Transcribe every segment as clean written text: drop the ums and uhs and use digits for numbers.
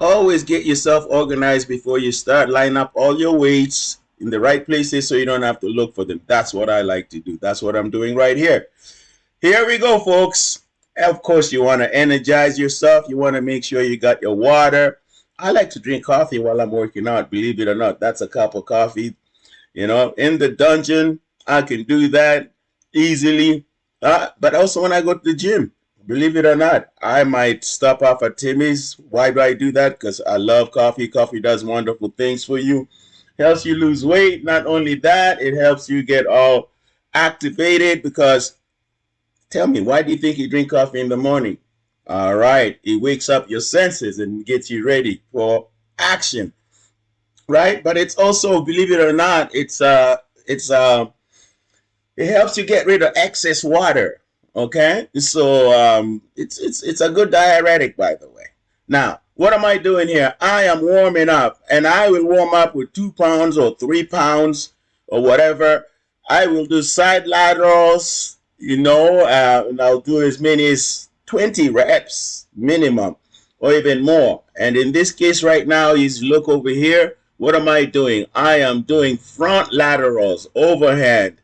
always get yourself organized before you start. Line up all your weights in the right places so you don't have to look for them. That's what I like to do. That's what I'm doing right here. Here we go, folks. Of course, you want to energize yourself. You want to make sure you got your water. I like to drink coffee while I'm working out. Believe it or not, that's a cup of coffee. You know, in the dungeon, I can do that easily. But also when I go to the gym, believe it or not, I might stop off at Timmy's. Why do I do that? Because I love coffee. Coffee does wonderful things for you. Helps you lose weight. Not only that, it helps you get all activated because, tell me, why do you think you drink coffee in the morning? All right, it wakes up your senses and gets you ready for action, right? But it's also, believe it or not, it helps you get rid of excess water. Okay, so it's a good diuretic, by the way. Now, what am I doing here? I am warming up, and I will warm up with 2 pounds or 3 pounds or whatever. I will do side laterals, you know, and I'll do as many as 20 reps minimum or even more. And in this case right now, is look over here. What am I doing? I am doing front laterals, overhead.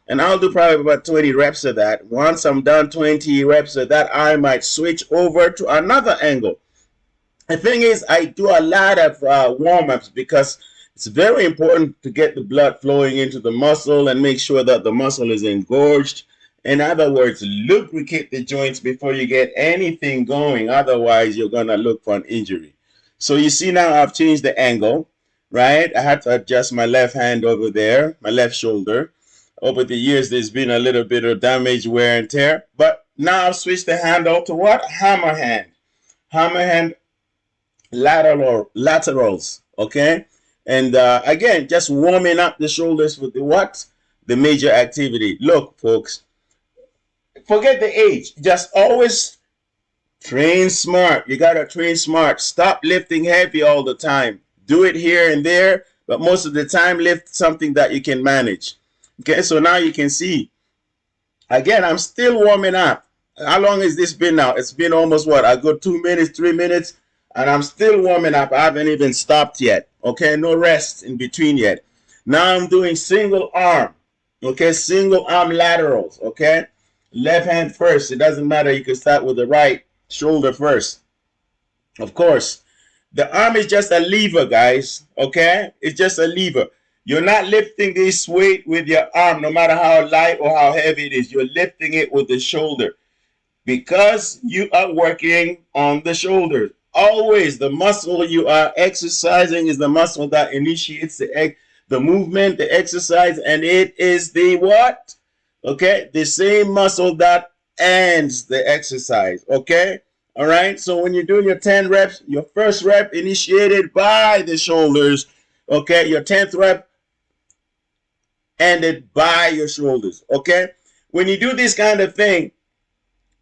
And I'll do probably about 20 reps of that. Once I'm done 20 reps of that, I might switch over to another angle. The thing is, I do a lot of warm-ups because it's very important to get the blood flowing into the muscle and make sure that the muscle is engorged. In other words, lubricate the joints before you get anything going. Otherwise, you're going to look for an injury. So you see now I've changed the angle, right? I had to adjust my left hand over there, my left shoulder. Over the years, there's been a little bit of damage, wear and tear. But now I've switched the handle to what? Hammer hand. Hammer hand laterals, okay? And again, just warming up the shoulders with the what? The major activity. Look, folks, forget the age. Just always train smart. You got to train smart. Stop lifting heavy all the time. Do it here and there, but most of the time, lift something that you can manage. Okay, so now you can see, again, I'm still warming up. How long has this been now? It's been almost what? A good 2 minutes, 3 minutes, and I'm still warming up. I haven't even stopped yet. Okay, no rest in between yet. Now I'm doing single arm. Okay, single arm laterals. Okay, left hand first. It doesn't matter. You can start with the right shoulder first. Of course, the arm is just a lever, guys. Okay, it's just a lever. You're not lifting this weight with your arm, no matter how light or how heavy it is. You're lifting it with the shoulder because you are working on the shoulder. Always, the muscle you are exercising is the muscle that initiates the movement, the exercise, and it is the what? Okay, the same muscle that ends the exercise. Okay, all right. So when you're doing your 10 reps, your first rep initiated by the shoulders. Okay, your 10th rep ended by your shoulders. Okay, when you do this kind of thing,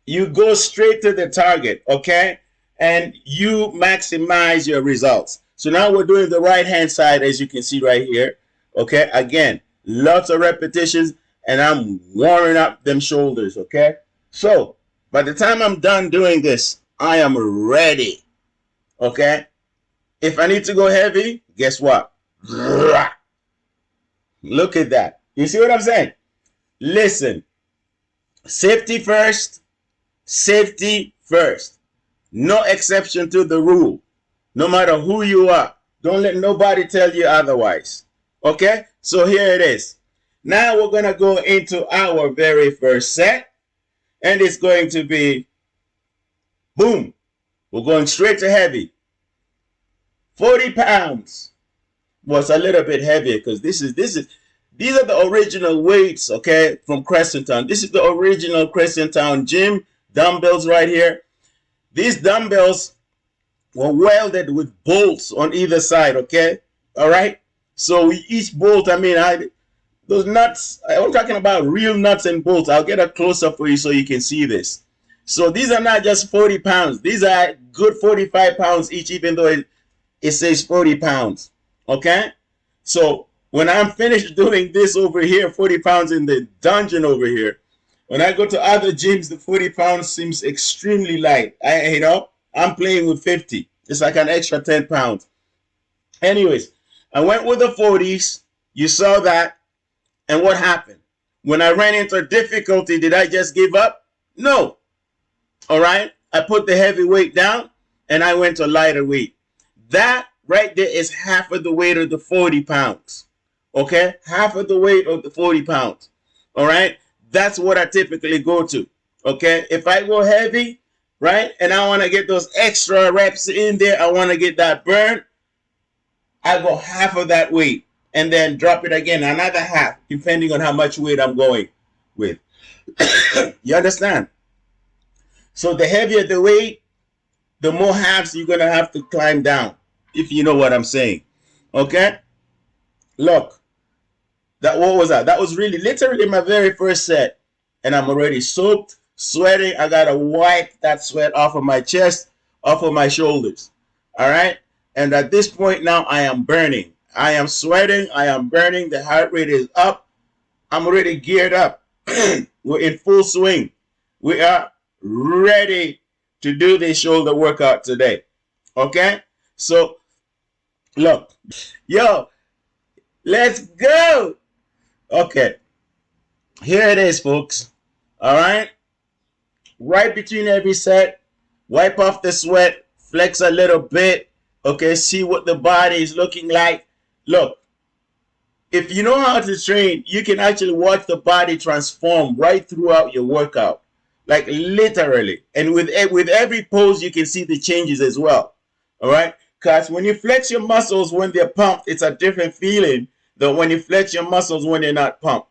you go straight to the target. Okay, and you maximize your results. So now we're doing the right hand side, as you can see right here. Okay, again, lots of repetitions, and I'm warming up them shoulders. Okay, so by the time I'm done doing this, I am ready. Okay, if I need to go heavy, guess what? Look at that. You see what I'm saying? Listen, safety first, safety first. No exception to the rule. No matter who you are, don't let nobody tell you otherwise. Okay? So here it is. Now we're going to go into our very first set, and it's going to be boom. We're going straight to heavy. 40 pounds. Well, it's a little bit heavier because these are the original weights, okay, from Crescentown. This is the original Crescentown gym dumbbells right here. These dumbbells were welded with bolts on either side, okay? All right? So each bolt, I mean, those nuts, I'm talking about real nuts and bolts. I'll get a close-up for you so you can see this. So these are not just 40 pounds. These are good 45 pounds each, even though it says 40 pounds. Okay, so when I'm finished doing this over here, 40 pounds in the dungeon over here, when I go to other gyms, the 40 pounds seems extremely light. I'm playing with 50. It's like an extra 10 pounds. Anyways, I went with the 40s. You saw that. And what happened? When I ran into difficulty, did I just give up? No. All right. I put the heavy weight down and I went to lighter weight. That right there is half of the weight of the 40 pounds. Okay. Half of the weight of the 40 pounds. All right. That's what I typically go to. Okay. If I go heavy, right, and I want to get those extra reps in there, I want to get that burn, I go half of that weight and then drop it again, another half, depending on how much weight I'm going with. You understand? So the heavier the weight, the more halves you're going to have to climb down, if you know what I'm saying. Okay? Look, what was that? That was really literally my very first set. And I'm already soaked, sweating. I got to wipe that sweat off of my chest, off of my shoulders. All right? And at this point now, I am burning. I am sweating. I am burning. The heart rate is up. I'm already geared up. We're in full swing. We are ready to do this shoulder workout today. Okay? So, look. Yo, let's go. Okay. Here it is, folks. All right? Right between every set, wipe off the sweat, flex a little bit. Okay, see what the body is looking like. Look, if you know how to train, you can actually watch the body transform right throughout your workout. Like literally. And with every pose, you can see the changes as well. All right? Because when you flex your muscles when they're pumped, it's a different feeling than when you flex your muscles when they're not pumped.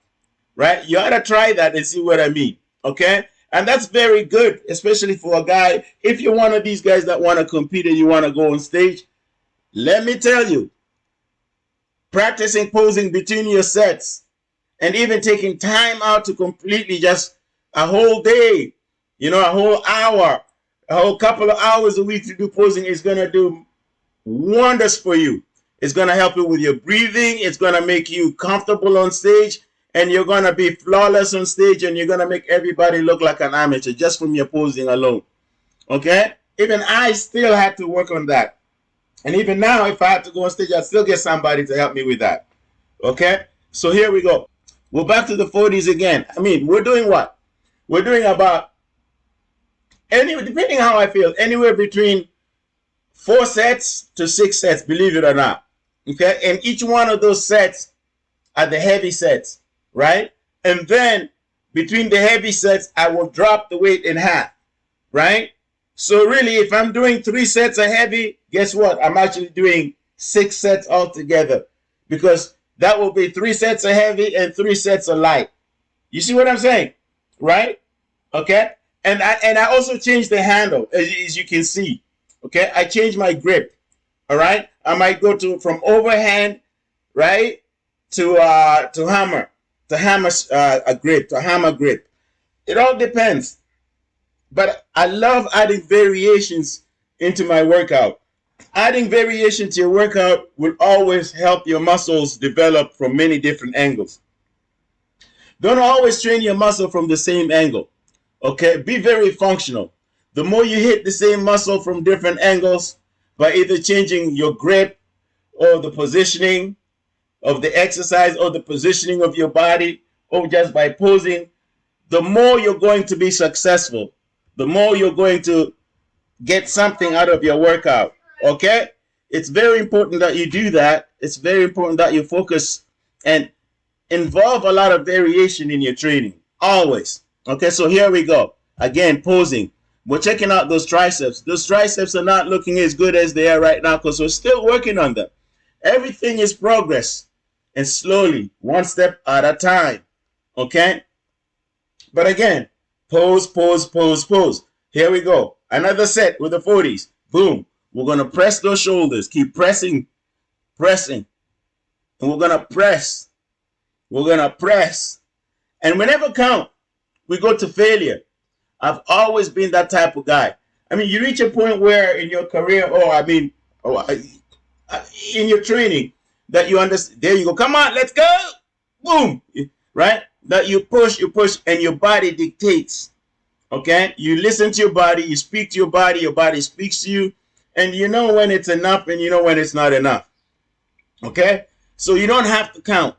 Right? You ought to try that and see what I mean. Okay? And that's very good, especially for a guy. If you're one of these guys that want to compete and you want to go on stage, let me tell you, practicing posing between your sets and even taking time out to completely just a whole day, you know, a whole hour, a whole couple of hours a week to do posing is going to do wonders for you. It's going to help you with your breathing. It's going to make you comfortable on stage. And you're going to be flawless on stage, and you're going to make everybody look like an amateur just from your posing alone. Okay? Even I still had to work on that. And even now, if I had to go on stage, I'd still get somebody to help me with that. Okay? So here we go. We're back to the 40s again. I mean, we're doing what? We're doing about, depending how I feel, anywhere between 4 sets to 6 sets, believe it or not. Okay? And each one of those sets are the heavy sets. Right? And then between the heavy sets, I will drop the weight in half. Right? So really, if I'm doing 3 sets of heavy, guess what? I'm actually doing 6 sets altogether. Because that will be 3 sets of heavy and 3 sets of light. You see what I'm saying? Right? Okay? And I also changed the handle, as you can see. Okay? I changed my grip. All right? I might go from overhand, right, to hammer. To hammer a grip, to hammer grip. It all depends. But I love adding variations into my workout. Adding variation to your workout will always help your muscles develop from many different angles. Don't always train your muscle from the same angle. Okay? Be very functional. The more you hit the same muscle from different angles by either changing your grip or the positioning of the exercise or the positioning of your body or just by posing, the more you're going to be successful, the more you're going to get something out of your workout. Okay? It's very important that you do that. It's very important that you focus and involve a lot of variation in your training. Always. Okay, so here we go. Again, posing. We're checking out those triceps. Those triceps are not looking as good as they are right now because we're still working on them. Everything is progress. And slowly, one step at a time. Okay? But again, pose, pose, pose, pose. Here we go. Another set with the 40s. Boom. We're going to press those shoulders. Keep pressing, pressing. And we're going to press. We're going to press. And we never count. We go to failure. I've always been that type of guy. I mean, you reach a point where in your career, in your training, that you understand, there you go, come on, let's go, boom, right? That you push, and your body dictates, okay? You listen to your body, you speak to your body speaks to you, and you know when it's enough and you know when it's not enough. Okay, so you don't have to count,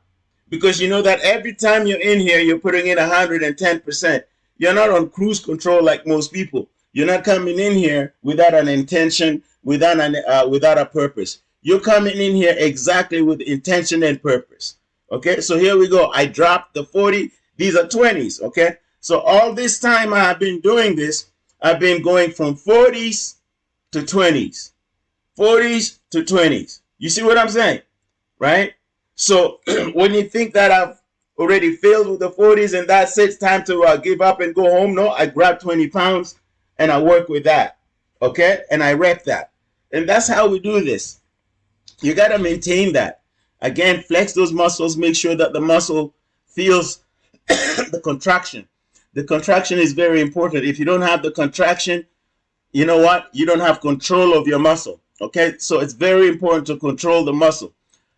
because you know that every time you're in here, you're putting in 110%. You're not on cruise control like most people. You're not coming in here without an intention, without a purpose. You're coming in here exactly with intention and purpose. Okay, so here we go. I dropped the 40. These are 20s. Okay, so all this time I have been doing this, I've been going from 40s to 20s, 40s to 20s. You see what I'm saying? Right? So when you think that I've already failed with the 40s and that's it, it's time to give up and go home, no, I grab 20 pounds and I work with that. Okay? And I rep that. And that's how we do this. You got to maintain that. Again, flex those muscles, make sure that the muscle feels the contraction. The contraction is very important. If you don't have the contraction, you know what? You don't have control of your muscle. Okay? So it's very important to control the muscle.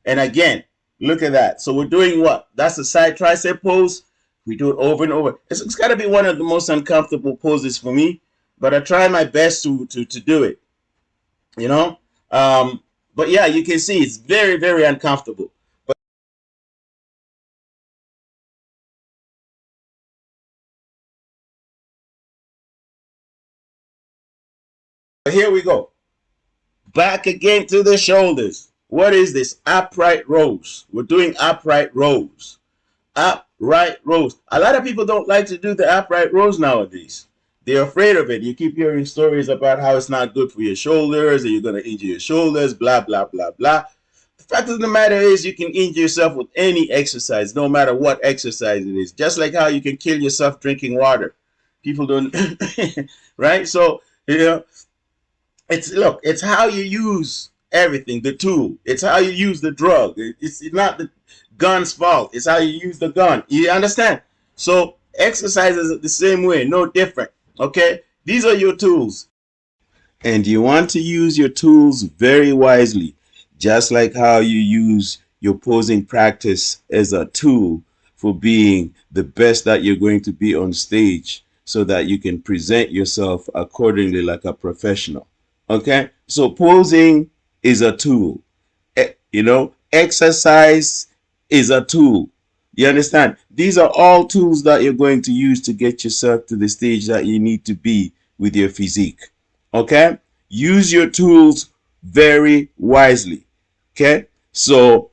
And again, look at that. So we're doing what? That's the side tricep pose. We do it over and over. It's got to be one of the most uncomfortable poses for me, but I try my best to do it. You know? But yeah, you can see it's very, very uncomfortable. But here we go. Back again to the shoulders. What is this? Upright rows. We're doing upright rows. Upright rows. A lot of people don't like to do the upright rows nowadays. They're afraid of it. You keep hearing stories about how it's not good for your shoulders, and you're going to injure your shoulders, blah, blah, blah, blah. The fact of the matter is you can injure yourself with any exercise, no matter what exercise it is. Just like how you can kill yourself drinking water. People don't, right? So, you know, it's how you use everything, the tool. It's how you use the drug. It's not the gun's fault. It's how you use the gun. You understand? So exercises are the same way, no different. Okay? These are your tools. And you want to use your tools very wisely, just like how you use your posing practice as a tool for being the best that you're going to be on stage, so that you can present yourself accordingly like a professional. Okay? So posing is a tool. You know, exercise is a tool. You understand? These are all tools that you're going to use to get yourself to the stage that you need to be with your physique. Okay? Use your tools very wisely. Okay? So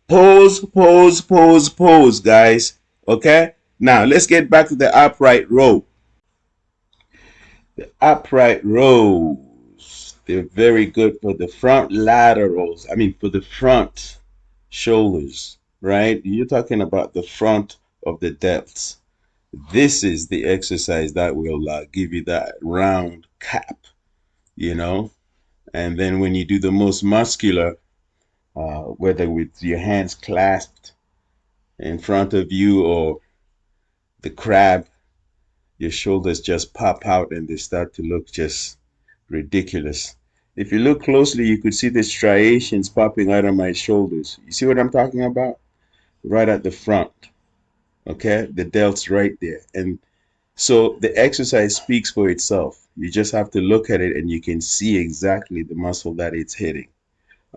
pose, pose, pose, pose, guys. Okay? Now let's get back to the upright row. The upright rows, they're very good for the front laterals. I mean, for the front shoulders, right? You're talking about the front of the delts. This is the exercise that will give you that round cap, you know. And then when you do the most muscular, whether with your hands clasped in front of you or the crab, your shoulders just pop out and they start to look just ridiculous. If you look closely, you could see the striations popping out of my shoulders. You see what I'm talking about? Right at the front. Okay? The delts right there. And so the exercise speaks for itself. You just have to look at it and you can see exactly the muscle that it's hitting.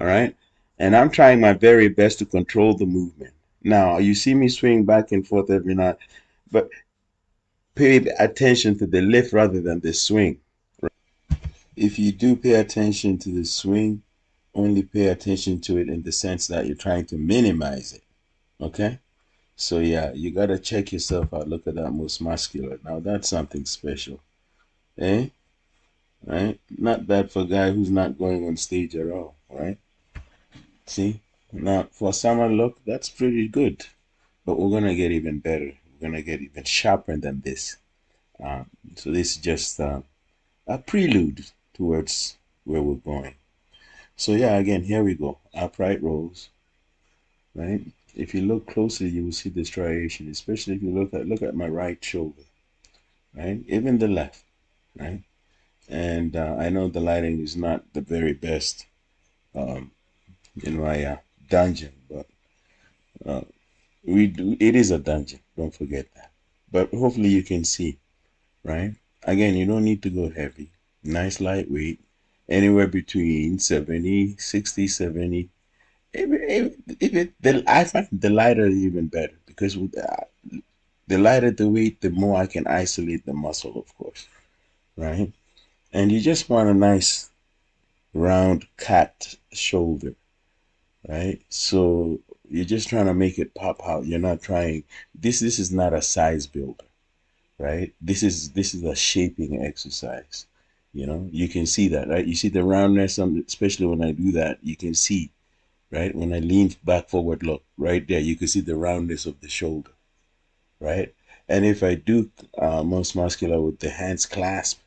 All right? And I'm trying my very best to control the movement. Now, you see me swing back and forth every night, but pay attention to the lift rather than the swing. If you do pay attention to the swing, only pay attention to it in the sense that you're trying to minimize it. Okay? So yeah, you gotta check yourself out. Look at that most muscular. Now that's something special. Eh? Right? Not bad for a guy who's not going on stage at all, right? See? Now for summer look, that's pretty good. But we're gonna get even better. We're gonna get even sharper than this. So this is just a prelude towards where we're going. So yeah, again, here we go. Upright rows, right? If you look closely, you will see the striation, especially if you look at my right shoulder, right? Even the left, right? And I know the lighting is not the very best um, in my dungeon, but uh, we do. It is a dungeon. Don't forget that. But hopefully you can see, right? Again, you don't need to go heavy. Nice lightweight. anywhere between 70, 60, 70. I find the lighter even better because with the lighter the weight, the more I can isolate the muscle, of course, right? And you just want a nice round cat shoulder, right? So you're just trying to make it pop out. You're not trying. This is not a size builder, right? This is a shaping exercise. You know, you can see that, right? You see the roundness, especially when I do that, you can see, right? When I lean back forward, look right there, you can see the roundness of the shoulder, right? And if I do most muscular with the hands clasped,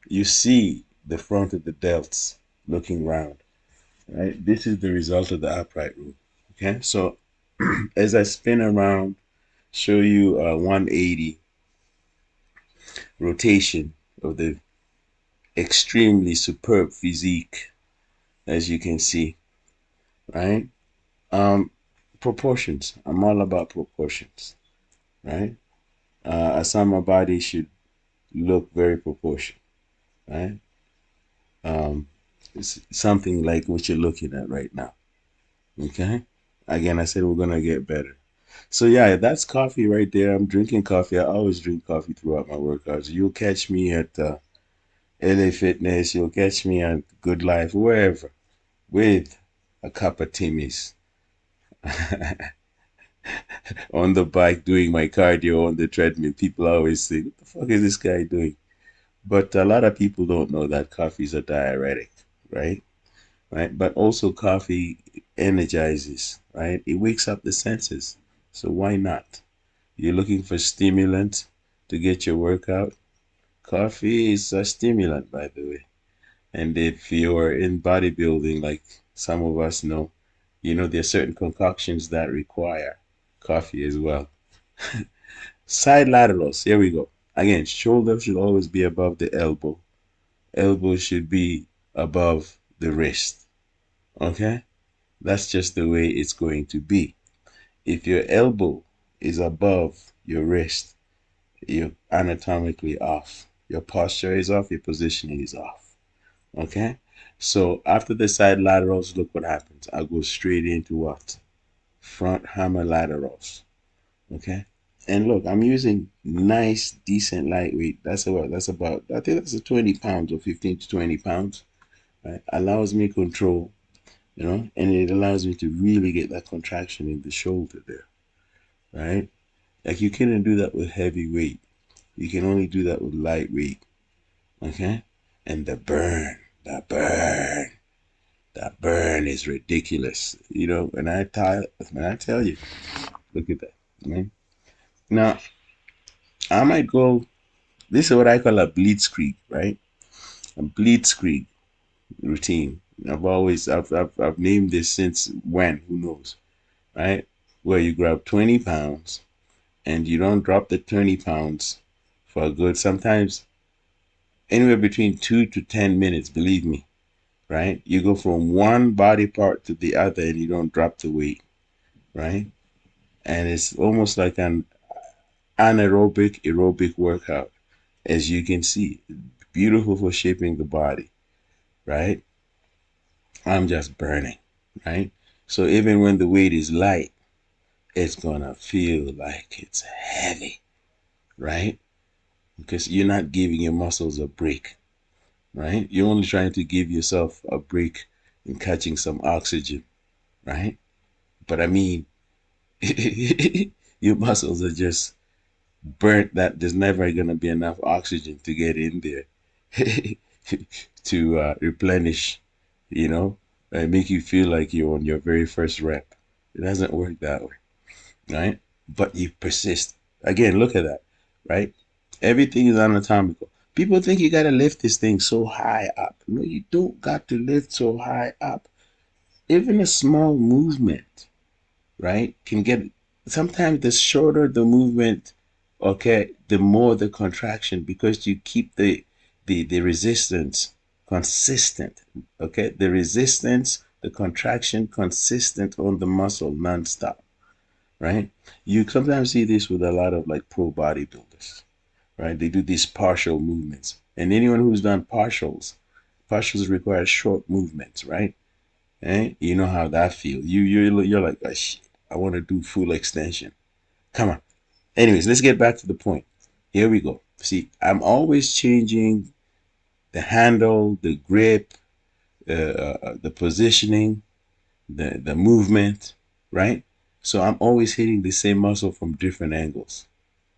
you see the front of the delts looking round, right? This is the result of the upright rule. Okay, so as I spin around, show you a 180 rotation of the extremely superb physique, as you can see, right? Um, Proportions. I'm all about proportions, right? A summer body should look very proportioned, right? It's something like what you're looking at right now. Okay. Again, I said we're gonna get better. So yeah, that's coffee right there. I'm drinking coffee. I always drink coffee throughout my workouts. You'll catch me at LA Fitness. You'll catch me at Good Life, wherever, with a cup of Timmy's on the bike doing my cardio on the treadmill. People always say, "What the fuck is this guy doing?" But a lot of people don't know that coffee is a diuretic, right? Right? But also coffee energizes, right? It wakes up the senses. So why not? You're looking for stimulant to get your workout. Coffee is a stimulant, by the way. And if you're in bodybuilding, like some of us know, you know, there are certain concoctions that require coffee as well. Side laterals, here we go. Again, shoulder should always be above the elbow. Elbow should be above the wrist. Okay? That's just the way it's going to be. If your elbow is above your wrist, you're anatomically off. Your posture is off, your positioning is off. Okay? So after the side laterals, look what happens. I go straight into what? Front hammer laterals. Okay? And look, I'm using nice, decent lightweight. That's about, I think that's a 20 pounds or 15 to 20 pounds. Right? Allows me control, you know, and it allows me to really get that contraction in the shoulder there. Right? Like you couldn't do that with heavy weight. You can only do that with lightweight. Okay? And that burn is ridiculous. You know, when I tell you, look at that. Right? Now, I might go, this is what I call a blitzkrieg, right? A blitzkrieg routine. I've named this since when, who knows, right? Where you grab 20 pounds and you don't drop the 20 pounds for a good, sometimes anywhere between 2 to 10 minutes, believe me, right? You go from one body part to the other and you don't drop the weight, right? And it's almost like an anaerobic aerobic workout, as you can see. Beautiful for shaping the body, right? I'm just burning, right? So even when the weight is light, it's gonna feel like it's heavy, right? Because you're not giving your muscles a break, right? You're only trying to give yourself a break in catching some oxygen, right? But I mean, your muscles are just burnt that there's never going to be enough oxygen to get in there to replenish, you know, and make you feel like you're on your very first rep. It doesn't work that way, right? But you persist. Again, look at that, right? Everything is anatomical. People think you got to lift this thing so high up. No, you don't got to lift so high up. Even a small movement, right, can get, sometimes the shorter the movement, okay, the more the contraction, because you keep the resistance consistent. Okay, the resistance, the contraction consistent on the muscle nonstop, right? You sometimes see this with a lot of like pro bodybuilders, right? They do these partial movements, and anyone who's done partials, Partials require short movements, right? Eh? You know how that feels. You're like, oh, shit, I want to do full extension. Come on. Anyways, let's get back to the point. Here we go. See, I'm always changing the handle, the grip, the positioning, the movement, right? So I'm always hitting the same muscle from different angles.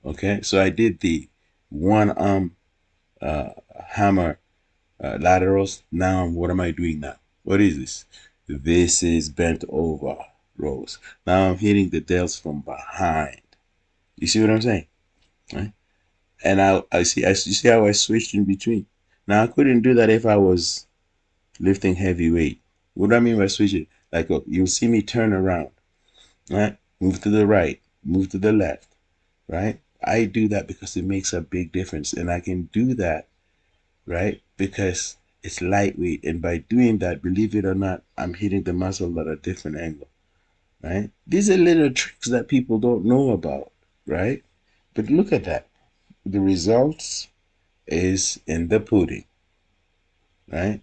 Okay, so I did the one arm uh, hammer laterals. Now what am I doing now? What is this? This is bent over rows. Now I'm hitting the delts from behind. You see what I'm saying? Right? And you see how I switched in between. Now I couldn't do that if I was lifting heavy weight. What do I mean by switching? Like you'll see me turn around, right? Move to the right, move to the left, right? I do that because it makes a big difference, and I can do that, right? Because it's lightweight, and by doing that, believe it or not, I'm hitting the muscle at a different angle, right? These are little tricks that people don't know about, right? But look at that. The results is in the pudding, right?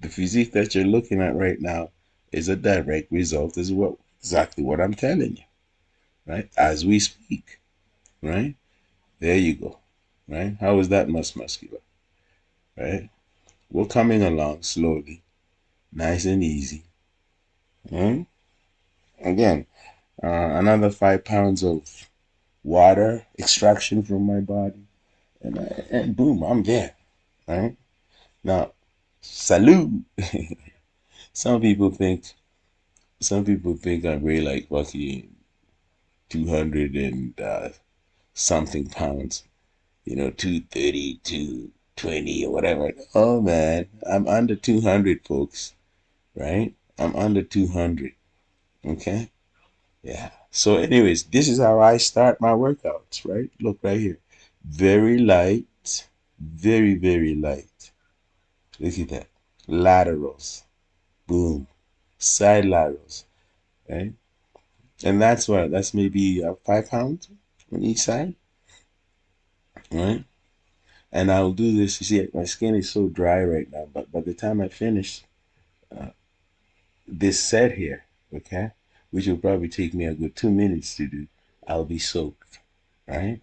The physique that you're looking at right now is a direct result, is what exactly what I'm telling you, right? As we speak, right? There you go, right? How is that muscular, right? We're coming along slowly, nice and easy. Right? Again, another 5 pounds of water extraction from my body, and boom, I'm there, right? Now, salute. Some people think I weigh like fucking 200 and something pounds, 230, 220 or whatever. Oh man, I'm under 200, folks, right? I'm under 200, okay? Yeah. So anyways, this is how I start my workouts, right? Look right here. Very light, very, very light. Look at that. Laterals. Boom. Side laterals, right? And that's maybe 5 pounds on each side, right? And I'll do this. You see, my skin is so dry right now, but by the time I finish uh, this set here, okay, which will probably take me a good 2 minutes to do, I'll be soaked, right?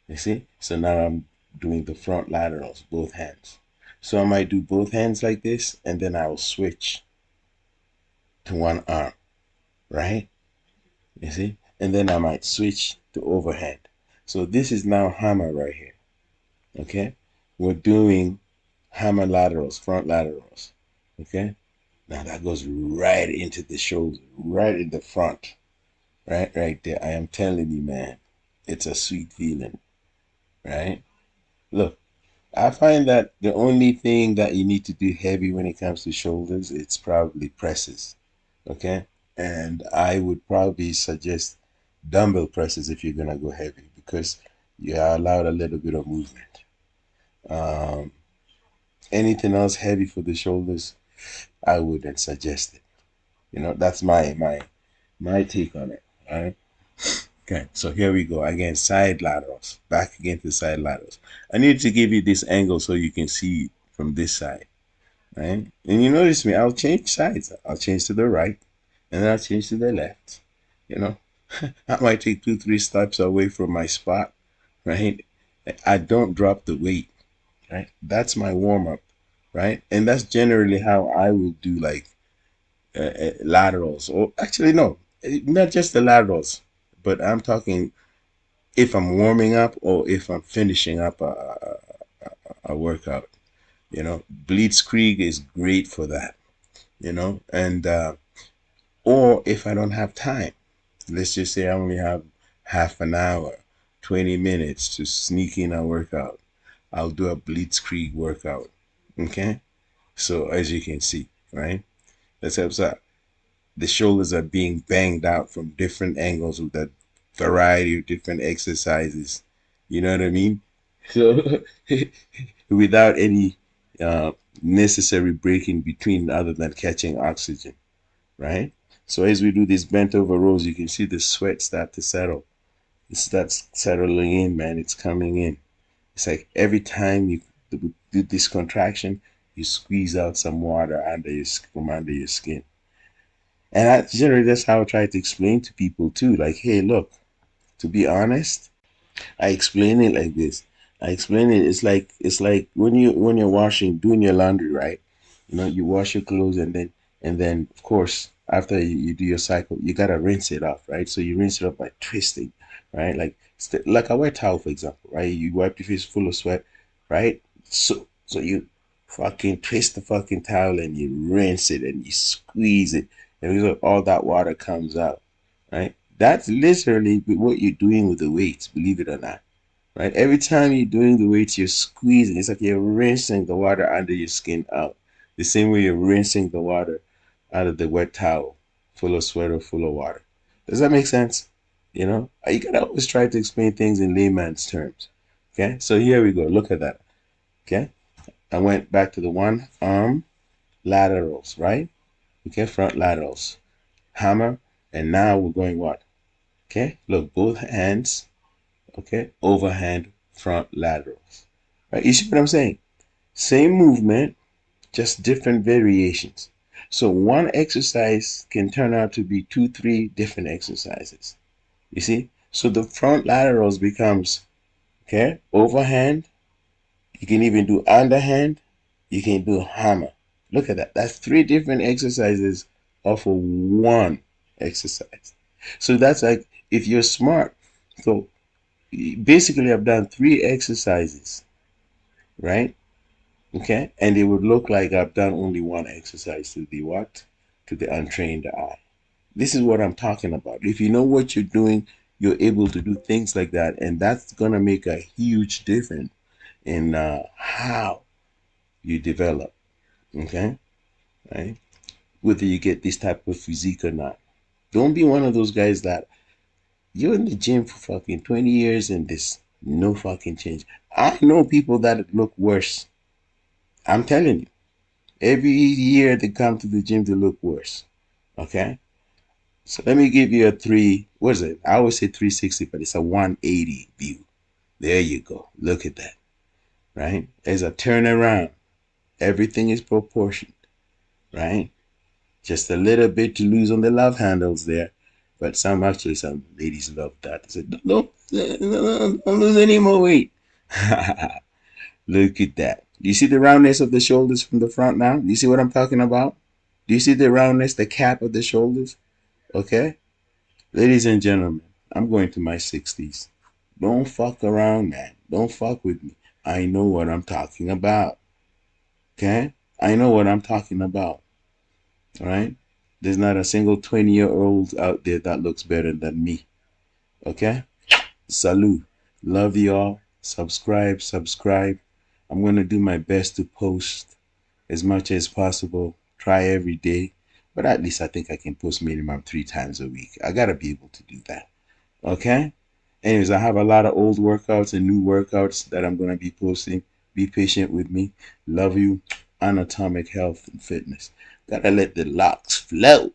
You see? So now I'm doing the front laterals, both hands. So I might do both hands like this, and then I'll switch to one arm, right? You see? And then I might switch to overhand. So this is now hammer right here. Okay? We're doing hammer laterals, front laterals. Okay? Now that goes right into the shoulder, right in the front. Right there. I am telling you, man, it's a sweet feeling. Right? Look, I find that the only thing that you need to do heavy when it comes to shoulders, it's probably presses. Okay? And I would probably suggest dumbbell presses if you're gonna go heavy because you are allowed a little bit of movement. Um, Anything else heavy for the shoulders, I wouldn't suggest it. That's my take on it. All right. Okay, so here we go again. Side laterals. Back again to side laterals. I need to give you this angle so you can see from this side, right? And you notice me, I'll change sides. I'll change to the right, and then I'll change to the left. You know, I might take 2, 3 steps away from my spot, right? I don't drop the weight, right? That's my warm up, right? And that's generally how I will do like laterals, or actually no, not just the laterals, but I'm talking if I'm warming up or if I'm finishing up a workout. Blitzkrieg is great for that. And or if I don't have time, let's just say I only have half an hour, 20 minutes to sneak in a workout, I'll do a blitzkrieg workout. Okay, so as you can see, right, let's have that. The shoulders are being banged out from different angles with a variety of different exercises. You know what I mean? So without any uh, necessary break in between other than catching oxygen, right? So as we do these bent over rows, you can see the sweat start to settle. It starts settling in, man. It's coming in. It's like every time you do this contraction, you squeeze out some water from under your skin. And that's how I try to explain to people too. Like, hey, look, to be honest, I explain it like this. I explain it. It's like when you're doing your laundry, right? You wash your clothes, and then of course after you do your cycle, you gotta rinse it off, right? So you rinse it off by twisting, right? Like a wet towel, for example, right? You wipe your face full of sweat, right? So you fucking twist the fucking towel and you rinse it and you squeeze it, and all that water comes out, right? That's literally what you're doing with the weights, believe it or not. Right? Every time you're doing the weights, you're squeezing. It's like you're rinsing the water under your skin out. The same way you're rinsing the water out of the wet towel, full of sweat or full of water. Does that make sense? You gotta always try to explain things in layman's terms. Okay, so here we go. Look at that. Okay, I went back to the one arm laterals, right? Okay, front laterals, hammer, and now we're going what? Okay, look, both hands. Okay, overhand front laterals. Right, you see what I'm saying? Same movement, just different variations. So one exercise can turn out to be 2, 3 different exercises. You see? So the front laterals becomes, okay, overhand. You can even do underhand. You can do hammer. Look at that. That's 3 different exercises off of one exercise. So that's like, if you're smart. So basically, I've done 3 exercises, right? Okay, and it would look like I've done only one exercise to the what? To the untrained eye. This is what I'm talking about. If you know what you're doing, you're able to do things like that, and that's gonna make a huge difference in how you develop. Okay, right? Whether you get this type of physique or not. Don't be one of those guys that you're in the gym for fucking 20 years and there's no fucking change. I know people that look worse. I'm telling you. Every year they come to the gym to look worse. Okay? So let me give you a what is it? I always say 360, but it's a 180 view. There you go. Look at that. Right? There's a turnaround. Everything is proportioned. Right? Just a little bit to lose on the love handles there. But some ladies love that. They said, don't lose any more weight. Look at that. Do you see the roundness of the shoulders from the front now? Do you see what I'm talking about? Do you see the roundness, the cap of the shoulders? Okay? Ladies and gentlemen, I'm going to my 60s. Don't fuck around, man. Don't fuck with me. I know what I'm talking about. Okay? I know what I'm talking about. All right? There's not a single 20-year-old out there that looks better than me. Okay? Salute. Love y'all. Subscribe. I'm going to do my best to post as much as possible. Try every day. But at least I think I can post minimum 3 times a week. I got to be able to do that. Okay? Anyways, I have a lot of old workouts and new workouts that I'm going to be posting. Be patient with me. Love you. Anatomic health and fitness. Gotta let the locks flow.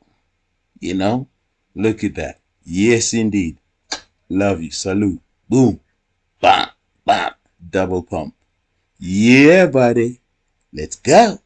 Look at that. Yes, indeed. Love you. Salute. Boom. Bam. Bam. Double pump. Yeah, buddy. Let's go.